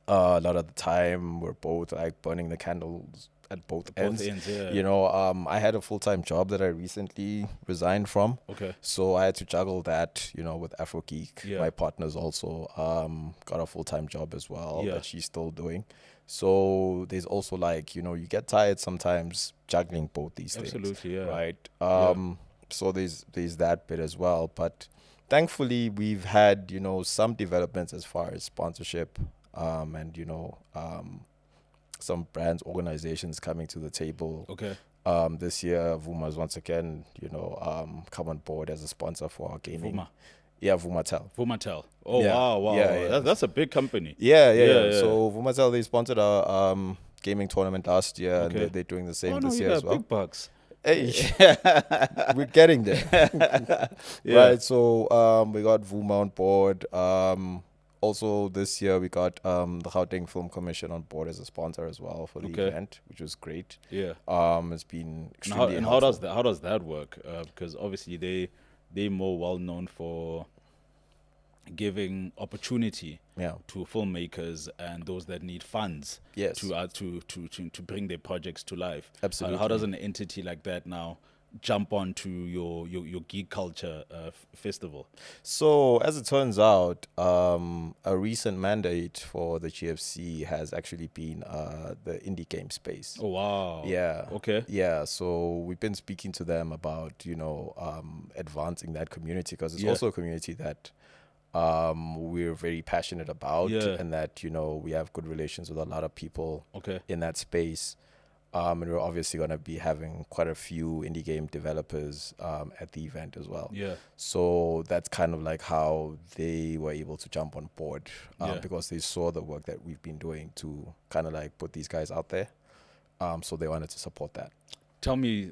A lot of the time we're both like burning the candles at both ends. Yeah. You know, I had a full-time job that I recently resigned from. Okay. So I had to juggle that, you know, with Afro Geek. Yeah. My partner's also got a full-time job as well Yeah. that she's still doing. So there's also like, you know, you get tired sometimes juggling both these things. Absolutely. Yeah. Right. Yeah. So there's that bit as well. But thankfully we've had, you know, some developments as far as sponsorship, and, you know, some brands, organizations coming to the table. Okay. This year, Vuma's once again, you know, come on board as a sponsor for our gaming. Vuma. Yeah, Vumatel. Vumatel. Oh, Yeah. wow. Yeah. That's a big company. Yeah. Yeah. So Vumatel, they sponsored our gaming tournament last year, Okay. and they're doing the same Oh, no, this you year got as well. big bucks. Hey, we're getting there. Yeah. Right. So we got Vuma on board. Also this year we got the Gauteng Film Commission on board as a sponsor as well for the Okay. event, which was great. Yeah. It's been And how, extremely how does that work? Because obviously they're more well known for giving opportunity Yeah. to filmmakers and those that need funds Yes. to bring their projects to life. Absolutely. How does an entity like that now jump onto your geek culture festival? So as it turns out, a recent mandate for the GFC has actually been the indie game space. Oh wow. Yeah. Okay. Yeah. So we've been speaking to them about, you know, advancing that community, because it's Yeah. also a community that we're very passionate about, Yeah. and that, you know, we have good relations with a lot of people Okay. in that space. And we're obviously going to be having quite a few indie game developers at the event as well. Yeah. So that's kind of like how they were able to jump on board Yeah. because they saw the work that we've been doing to kind of like put these guys out there. So they wanted to support that. Tell me,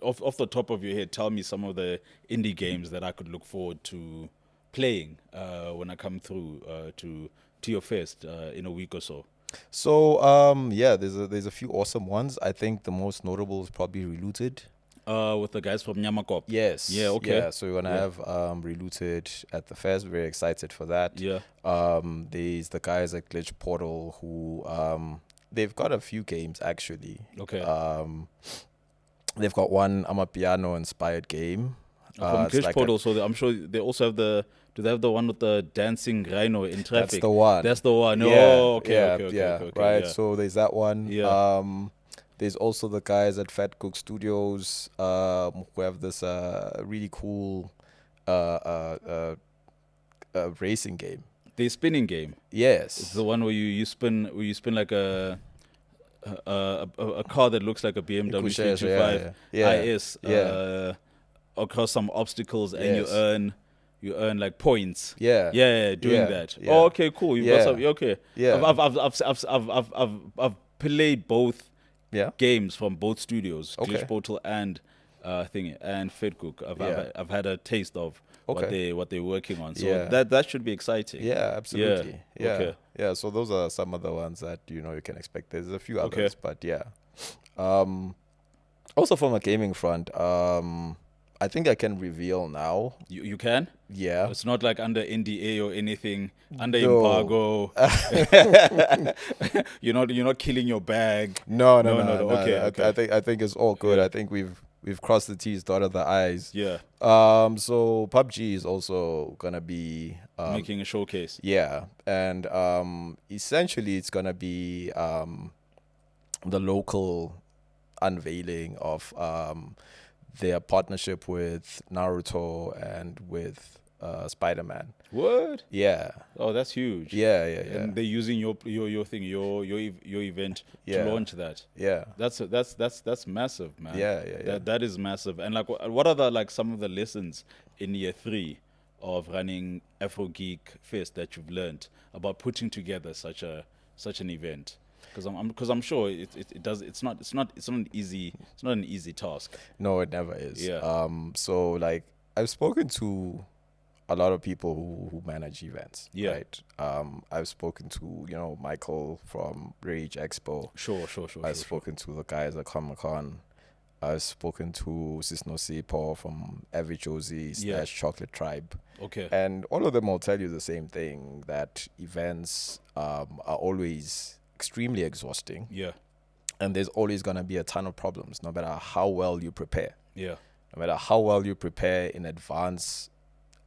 off the top of your head, tell me some of the indie games that I could look forward to playing when I come through to your fest in a week or so. So yeah, there's a few awesome ones. I think the most notable is probably Relooted. With the guys from Nyamakop. Yes. Yeah, okay. Yeah, so we're gonna have Relooted at the fest. Very excited for that. Yeah. There's the guys at Glitch Portal who they've got a few games actually. Okay. They've got one Amapiano inspired game. From It's Glitch like Portal, so I'm sure they also have the. Do they have the one with the dancing rhino in traffic? That's the one. That's the one. Yeah, Oh, okay, yeah, okay, yeah, okay, right. yeah. So there's that one. Yeah. There's also the guys at Fat Cook Studios who have this really cool racing game. The spinning game. Yes. It's the one where you spin like a car that looks like a BMW Kushe, 325 yeah. IS across some obstacles, and Yes. you earn like points. Yeah. Doing Yeah, that. yeah. Oh, okay, cool. You've got Yeah. some. Okay. Yeah. I've played both Yeah. games from both studios, Okay. Glitch Portal and thingy and Fedcook. I've had a taste of Okay. what they're working on. So Yeah. that should be exciting. Yeah, absolutely. Yeah. Okay. Yeah, so those are some of the ones that you can expect. There's a few Okay. others, but yeah. Also from a gaming front, I think I can reveal now. You can? Yeah. It's not like under NDA or anything, under No. embargo. You're not killing your bag. No. Okay, okay. I think it's all good. Yeah. I think we've crossed the T's, dotted the I's. Yeah. So PUBG is also gonna be Making a showcase. yeah, and essentially it's gonna be the local unveiling of their partnership with Naruto and with Spider-Man. What? Yeah. Oh, that's huge. Yeah. And they're using your thing, your event Yeah. to launch that. Yeah. That's massive, man. Yeah. That is massive. And like, what are some of the lessons in year 3 of running Afro Geek Fest that you've learned about putting together such an event? Because I'm sure it's not an easy task. No, it never is. Yeah. So like I've spoken to a lot of people who manage events. Yeah. Right. I've spoken to Michael from Rage Expo. Sure. I've spoken to the guys at Comic Con. I've spoken to Sisno Sipo from Every Josie / Chocolate Tribe. Okay. And all of them will tell you the same thing, that events are always extremely exhausting. Yeah. And there's always going to be a ton of problems, no matter how well you prepare. Yeah. No matter how well you prepare in advance,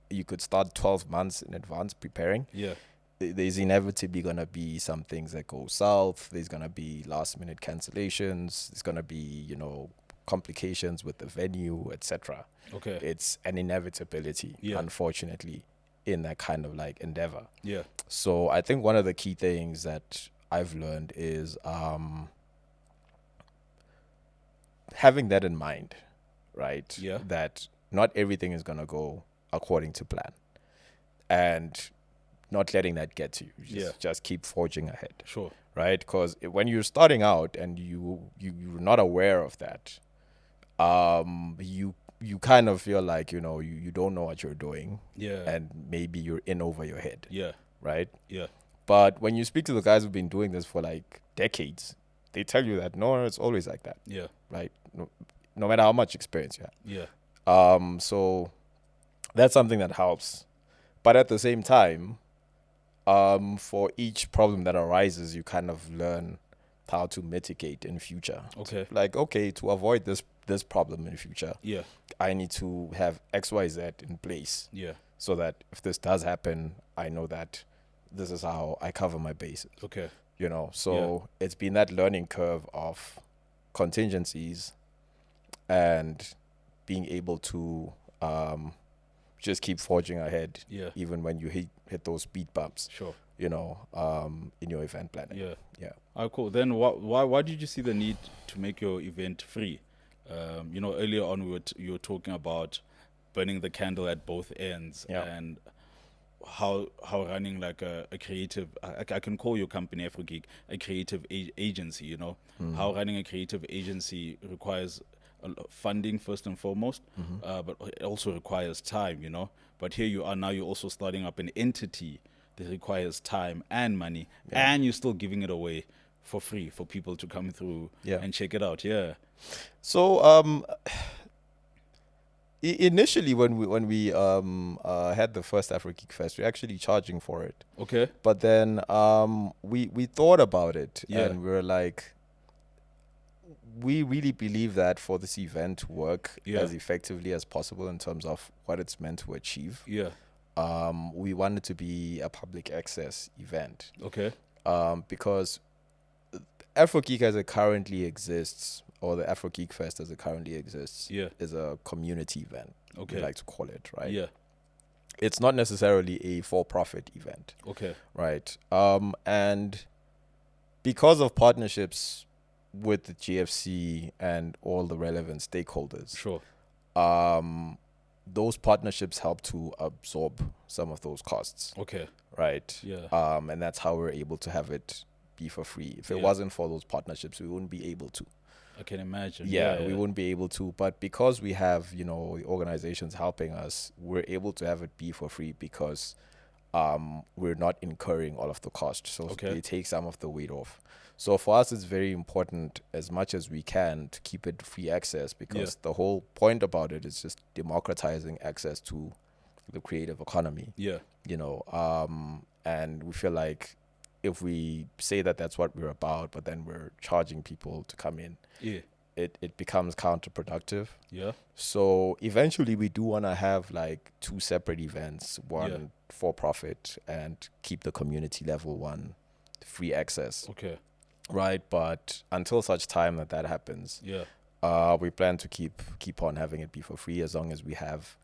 you could start 12 months in advance preparing. Yeah. There's inevitably going to be some things that go south. There's going to be last minute cancellations. There's going to be, complications with the venue, etc. Okay. It's an inevitability, unfortunately, in that kind of like endeavor. Yeah. So I think one of the key things that I've learned is having that in mind, right? Yeah. That not everything is going to go according to plan, and not letting that get to you. Just keep forging ahead. Sure. Right? Because when you're starting out and you're not aware of that, you kind of feel like you don't know what you're doing. Yeah. And maybe you're in over your head. Yeah. Right? Yeah. But when you speak to the guys who've been doing this for like decades, they tell you that no, it's always like that. Yeah. Right? No matter how much experience you have. Yeah. So that's something that helps. But at the same time, for each problem that arises, you kind of learn how to mitigate in future. Okay. Like, to avoid this problem in future, yeah, I need to have XYZ in place. Yeah. So that if this does happen, I know that this is how I cover my bases. Okay. So it's been that learning curve of contingencies and being able to, just keep forging ahead. Yeah. Even when you hit those speed bumps. Sure. You know, in your event planning. Yeah. Yeah. Cool. Then why did you see the need to make your event free? Earlier on you were talking about burning the candle at both ends, and how running like a creative, I can call your company Afro Geek a creative agency. You know, how running a creative agency requires funding first and foremost, but it also requires time. You know, but here you are now. You're also starting up an entity that requires time and money, and you're still giving it away for free for people to come through and check it out. Yeah. So initially when we had the first Afro Geek Fest, we were actually charging for it. Okay. But then we thought about it, and we were like, we really believe that for this event to work as effectively as possible in terms of what it's meant to achieve. Yeah. We want it to be a public access event. Okay. Because Afro Geek as it currently exists, or the Afro Geek Fest as it currently exists, is a community event. Okay. We like to call it, right? Yeah. It's not necessarily a for-profit event. Okay. Right. And because of partnerships with the GFC and all the relevant stakeholders, Sure. Those partnerships help to absorb some of those costs. Okay. Right. Yeah. And that's how we're able to have it be for free. If it wasn't for those partnerships, we wouldn't be able to. I can imagine. Yeah, we wouldn't be able to. But because we have, organizations helping us, we're able to have it be for free because we're not incurring all of the cost. So they take some of the weight off. So for us, it's very important as much as we can to keep it free access, because the whole point about it is just democratizing access to the creative economy. Yeah. And we feel like if we say that that's what we're about, but then we're charging people to come in, it becomes counterproductive. Yeah. So eventually we do want to have like two separate events, one for profit and keep the community level one free access. Okay. Right. But until such time that happens, we plan to keep on having it be for free, as long as we have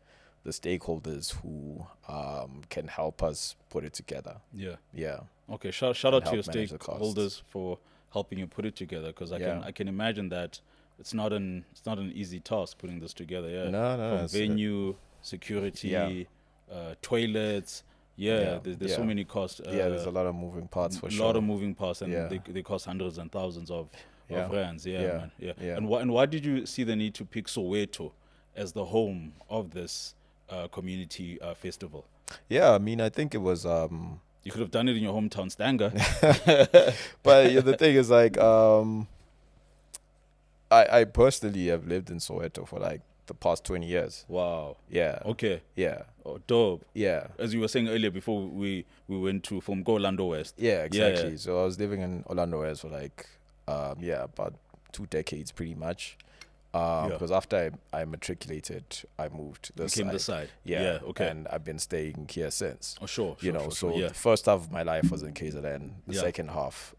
the stakeholders who can help us put it together. Yeah. Yeah. Okay. Shout out to your stakeholders for helping you put it together, because I can imagine that it's not an easy task putting this together. Yeah. No. From venue, security, toilets. There's so many costs. There's a lot of moving parts for sure. A lot of moving parts, and they cost hundreds and thousands of rands. Man. And why did you see the need to pick Soweto as the home of this community festival? Yeah, I mean, I think it was. You could have done it in your hometown, Stanger. But the thing is, like, I personally have lived in Soweto for like the past 20 years. Wow. Yeah. Okay. Yeah. Oh, dope. Yeah. As you were saying earlier, before we went to film Go Orlando West. Yeah, exactly. So I was living in Orlando West for like, about 2 decades pretty much. Because after I matriculated, I moved this side. This side. Yeah. Okay. And I've been staying here since. Oh, sure. The first half of my life was in KZN. The second half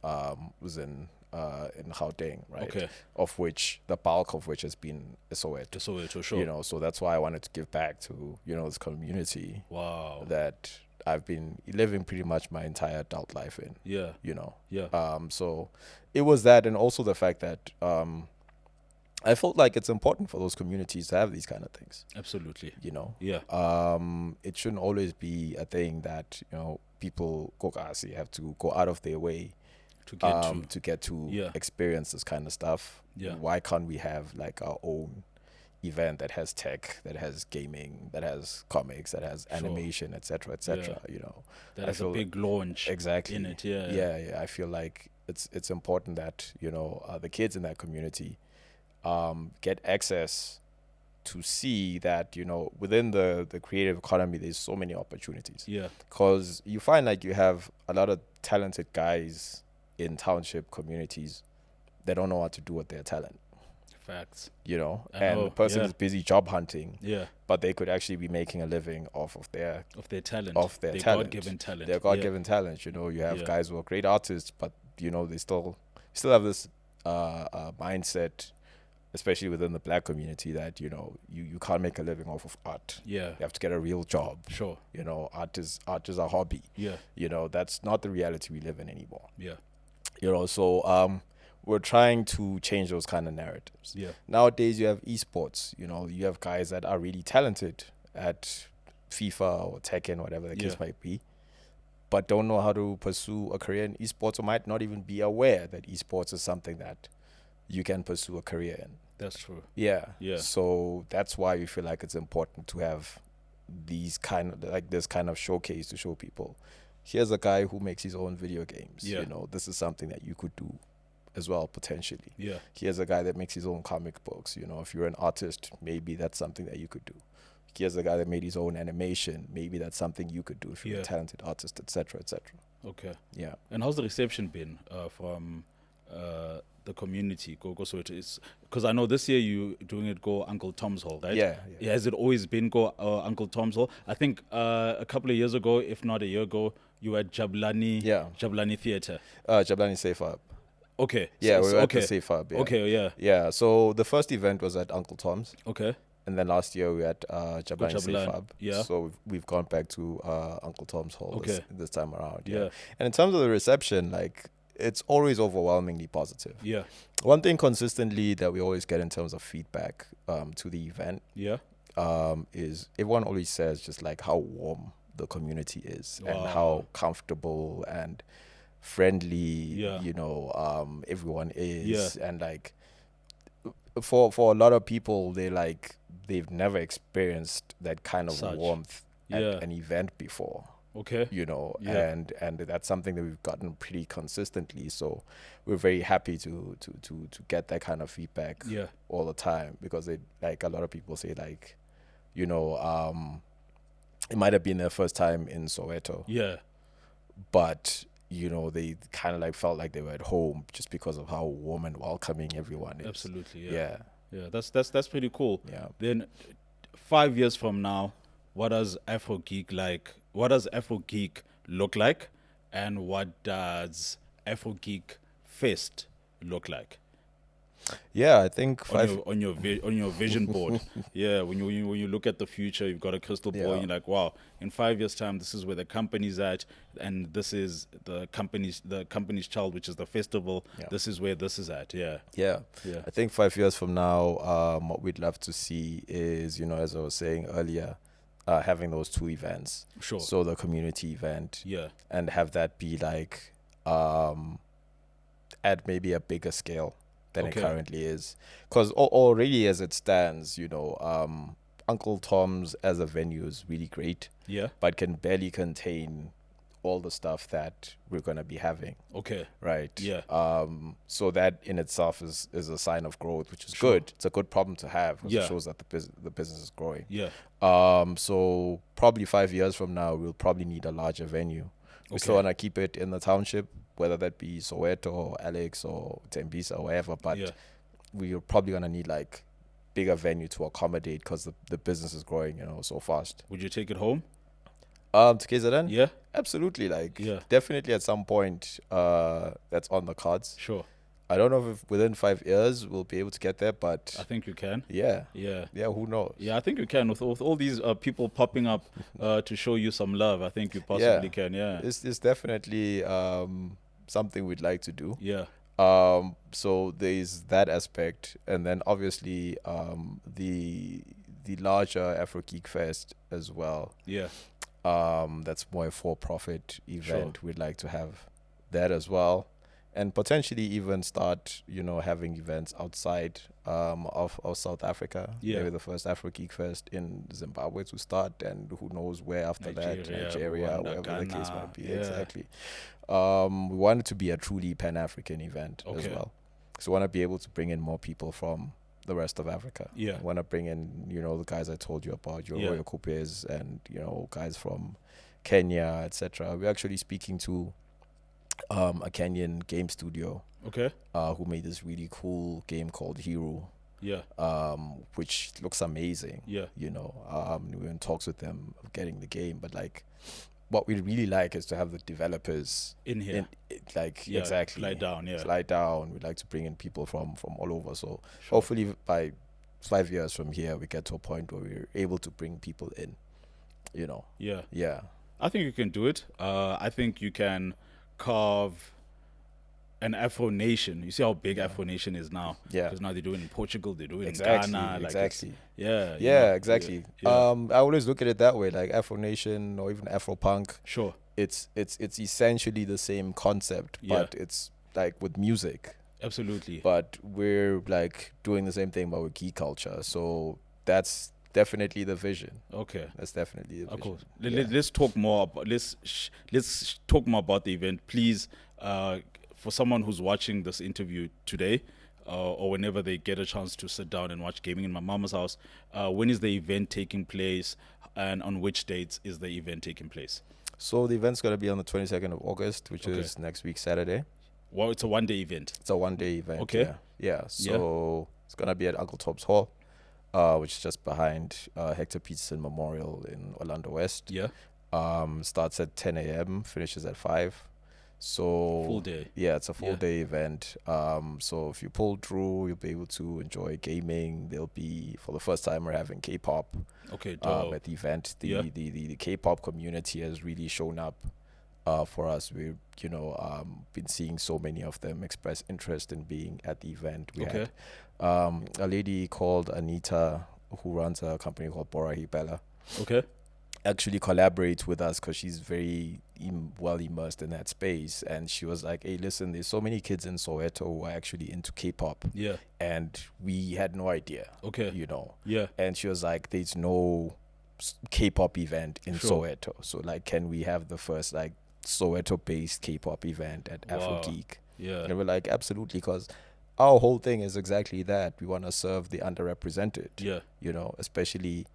was in Gauteng, right? Okay. Of which the bulk of which has been Soweto. Soweto, sure. So that's why I wanted to give back to this community. Wow. That I've been living pretty much my entire adult life in. Yeah. So it was that, and also the fact that I felt like it's important for those communities to have these kind of things. Absolutely. Yeah. It shouldn't always be a thing that people have to go out of their way to get to experience this kind of stuff. Yeah. Why can't we have like our own event that has tech, that has gaming, that has comics, that has animation, etc., etc. That has a big launch exactly in it. Yeah. I feel like it's important that the kids in that community get access to see that within the creative economy there's so many opportunities. Because you find like you have a lot of talented guys in township communities that don't know what to do with their talent. Facts. And the person is busy job hunting. Yeah. But they could actually be making a living off of their talent. God-given talent. Their God-given talent. You have guys who are great artists, but they still have this mindset especially within the black community, that you can't make a living off of art. Yeah. You have to get a real job. Sure. Art is a hobby. Yeah. That's not the reality we live in anymore. Yeah. So we're trying to change those kind of narratives. Yeah. Nowadays you have esports. You have guys that are really talented at FIFA or Tekken, whatever the case might be, but don't know how to pursue a career in esports, or might not even be aware that esports is something that you can pursue a career in. That's true. Yeah. Yeah. So that's why we feel like it's important to have this kind of showcase to show people, here's a guy who makes his own video games. Yeah. This is something that you could do as well, potentially. Yeah. Here's a guy that makes his own comic books. If you're an artist, maybe that's something that you could do. Here's a guy that made his own animation. Maybe that's something you could do if you're a talented artist, etc., etc. Okay. Yeah. And how's the reception been from the community? Go Soweto. It's because I know this year you doing it. Go Uncle Tom's Hall, right? Yeah. Has it always been go Uncle Tom's Hall? I think a couple of years ago, if not a year ago, you were at Jabulani. Yeah. Jabulani Theatre. Jabulani Safe Hub. Okay. Yeah, we were at the Safe Hub. Yeah. Okay. Yeah. Yeah. So the first event was at Uncle Tom's. Okay. And then last year we had Jabulani Safe Hub. Yeah. So we've gone back to Uncle Tom's Hall this time around. Yeah. And in terms of the reception, it's always overwhelmingly positive. Yeah. One thing consistently that we always get in terms of feedback to the event is everyone always says just how warm the community is and how comfortable and friendly everyone is. And for a lot of people, they've never experienced that kind of warmth at an event before. Okay. And that's something that we've gotten pretty consistently. So we're very happy to get that kind of feedback all the time, because a lot of people say it might have been their first time in Soweto. Yeah. But they kind of felt like they were at home just because of how warm and welcoming everyone is. Absolutely. Yeah. That's pretty cool. Yeah. Then 5 years from now, what does Afro Geek look like, and what does Afro Geek Fest look like? Yeah, I think on your vision board. Yeah, when you look at the future, you've got a crystal ball. And you're like, wow, in 5 years' time, this is where the company's at, and this is the company's child, which is the festival. Yeah. This is where this is at. Yeah. I think 5 years from now, what we'd love to see is, as I was saying earlier, having those two events. Sure. So the community event. Yeah. And have that be at maybe a bigger scale than it currently is, because already as it stands, Uncle Tom's as a venue is really great, but can barely contain all the stuff that we're going to be having. Right. So that in itself is a sign of growth, which is good. It's a good problem to have, because it shows that the business is growing. So probably 5 years from now, we'll probably need a larger venue. We still want to keep it in the township, whether that be Soweto or Alex or Tembisa or wherever, but we're probably going to need bigger venue to accommodate, because the business is growing, so fast. Would you take it home? To KZN? Yeah. Absolutely. Definitely at some point, that's on the cards. Sure. I don't know if within 5 years we'll be able to get there, but I think you can. Yeah, who knows? Yeah, I think you can. With all these people popping up to show you some love, I think you possibly can. Yeah. It's definitely something we'd like to do. Yeah. So there's that aspect, and then obviously the larger Afro Geek Fest as well. Yeah. That's more a for-profit event. Sure. We'd like to have that as well, and potentially even start, having events outside of South Africa. Maybe the first Afro Geek Fest in Zimbabwe to start, and who knows where after Nigeria, Rwanda, wherever Ghana, the case might be. Exactly. We want it to be a truly Pan-African event as well. So we want to be able to bring in more people from the rest of Africa. Yeah. We want to bring in, the guys I told you about, your Royal Coupes, and, guys from Kenya, etc. We're actually speaking to a Kenyan game studio. Who made this really cool game called Hero. Yeah. Which looks amazing. Yeah. We're in talks with them of getting the game, but what we really like is to have the developers In here. like Yeah, exactly fly down, yeah. fly down. We'd like to bring in people from all over. So hopefully by 5 years from here, we get to a point where we're able to bring people in. You know. Yeah. Yeah. I think you can do it. I think you can carve an Afro nation. You see how big Afro nation is now. Yeah. Because now they do it in Portugal, they do it Exactly. in Ghana. Like Exactly. yeah. Yeah. Exactly. Yeah. I always look at it that way, like Afro Nation or even Afro Punk. Sure. It's essentially the same concept, but it's like with music. Absolutely. But we're like doing the same thing, but with geek culture. So that's definitely the vision. Okay. That's definitely the vision. Of course. Yeah. Let's talk more about let's talk more about the event, please. For someone who's watching this interview today, or whenever they get a chance to sit down and watch Gaming in My Mama's House, when is the event taking place, and on which dates is the event taking place? So the event's going to be on the 22nd of August, which is next week, Saturday. Well, it's a one-day event. It's a one-day event. Okay. Yeah. So it's going to be at Uncle Tom's Hall, which is just behind Hector Peterson Memorial in Orlando West. Yeah. Starts at 10 a.m., finishes at 5. So full day. Yeah, it's a full day event. So if you pull through, you'll be able to enjoy gaming. There'll be, for the first time, we're having K-pop. Okay, dope. At the event. The K-pop community has really shown up for us. We've been seeing so many of them express interest in being at the event. We had a lady called Anita who runs a company called Bora Hibela. Okay. Actually collaborates with us because she's very well immersed in that space, and she was like, hey, listen, there's so many kids in Soweto who are actually into K-pop, and we had no idea. And she was like, there's no K-pop event in Soweto, so like, can we have the first like Soweto based K-pop event at Afro Geek? And we're like, absolutely, because our whole thing is exactly that. We want to serve the underrepresented, especially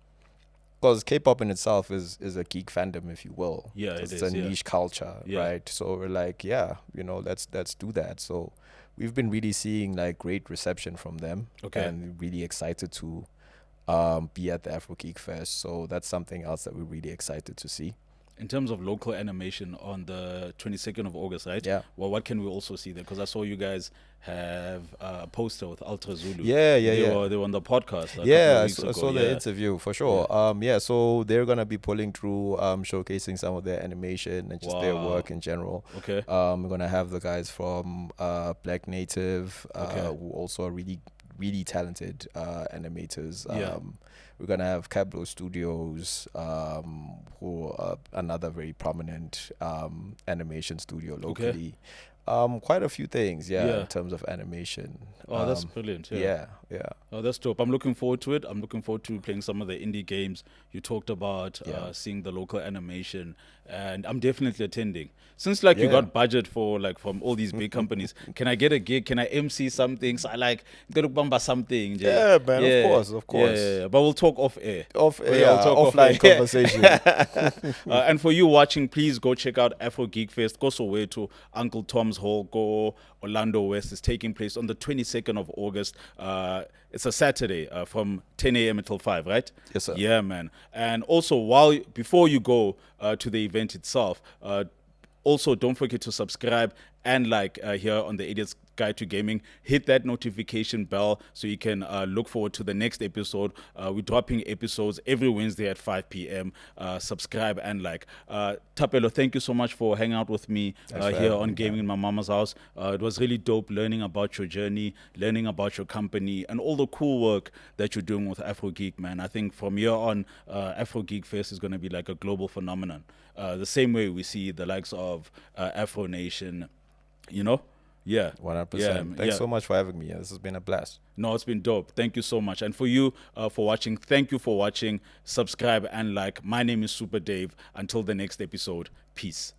because K-pop in itself is a geek fandom, if you will. It's a niche culture, right? So we're like, let's do that. So we've been really seeing like great reception from them, and really excited to be at the Afro Geek Fest. So that's something else that we're really excited to see. In terms of local animation on the 22nd of August, right? Yeah. Well, what can we also see there? Because I saw you guys have a poster with Ultra Zulu. They were on the podcast. I saw the interview for sure. So they're gonna be pulling through, showcasing some of their animation and just their work in general. Okay. We're gonna have the guys from Black Native, who also are really, really talented animators. We're gonna have Cablo Studios, who are another very prominent animation studio locally. Quite a few things, in terms of animation. Oh, that's brilliant. Yeah. Oh, that's dope. I'm looking forward to it. I'm looking forward to playing some of the indie games you talked about, seeing the local animation, and I'm definitely attending. Since you got budget for from all these big companies, can I get a gig? Can I MC something? So I something. Yeah, man. Of course. Yeah. But we'll talk off air. Offline conversation. And for you watching, please go check out Afro Geek Fest. Go Soweto, Uncle Tom's Hall, go Orlando West. Is taking place on the 22nd of August. It's a Saturday from 10 a.m. until 5, right? Yes, sir. Yeah, man. And also, before you go to the event itself, also don't forget to subscribe and here on the Idiot's Guide to Gaming. Hit that notification bell so you can look forward to the next episode. We're dropping episodes every Wednesday at 5 p.m. Subscribe and Tapelo, thank you so much for hanging out with me here on Gaming in My Mama's House. It was really dope learning about your journey, learning about your company, and all the cool work that you're doing with Afro Geek, man. I think from here on, Afro Geek Fest is going to be like a global phenomenon. The same way we see the likes of Afro Nation, Yeah. 100%. Thanks so much for having me. This has been a blast. No, it's been dope. Thank you so much. And for you for watching, thank you for watching. Subscribe and like. My name is Super Dave. Until the next episode, peace.